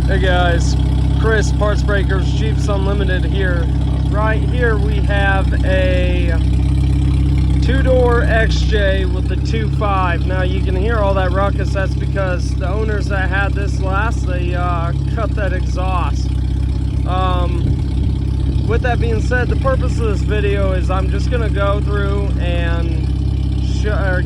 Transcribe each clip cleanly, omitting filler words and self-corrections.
Hey guys, Chris, Parts Breakers, Jeeps Unlimited here. Right here we have a two-door XJ with the 2.5. Now you can hear all that ruckus. That's because the owners that had this last, they cut that exhaust. With that being said, the purpose of this video is I'm just going to go through and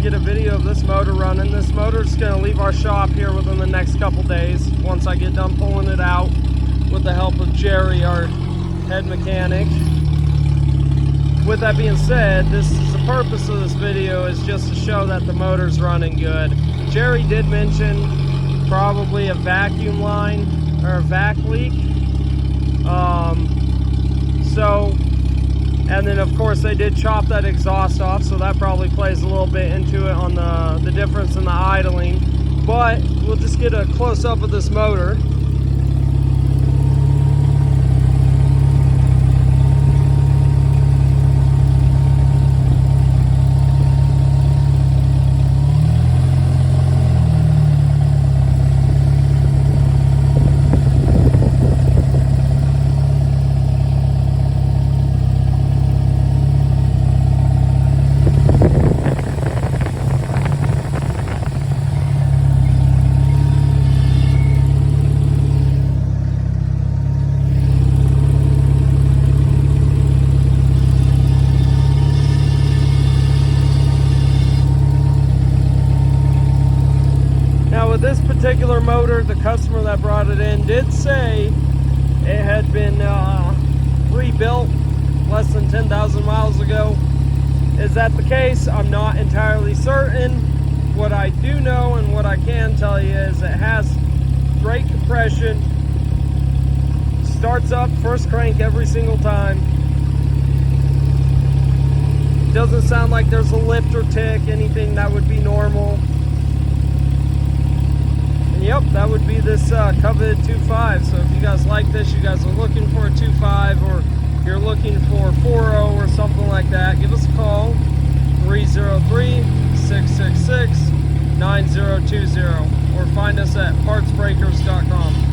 get a video of this motor running. This motor is going to leave our shop here within the next couple days once I get done pulling it out with the help of Jerry, our head mechanic. With that being said, the purpose of this video is just to show that the motor's running good. Jerry did mention probably a vacuum line or a vac leak. And then of course they did chop that exhaust off, so that probably plays a little bit into it on the difference in the idling. But we'll just get a close-up of this motor. With this particular motor, the customer that brought it in did say it had been rebuilt less than 10,000 miles ago. Is that the case? I'm not entirely certain. What I do know and what I can tell you is it has great compression, starts up first crank every single time. Doesn't sound like there's a lift or tick, anything that would be normal. Yep, that would be this coveted 2.5. So if you guys like this, you guys are looking for a 2.5 or you're looking for 4.0 or something like that, give us a call, 303-666-9020, or find us at partsbreakers.com.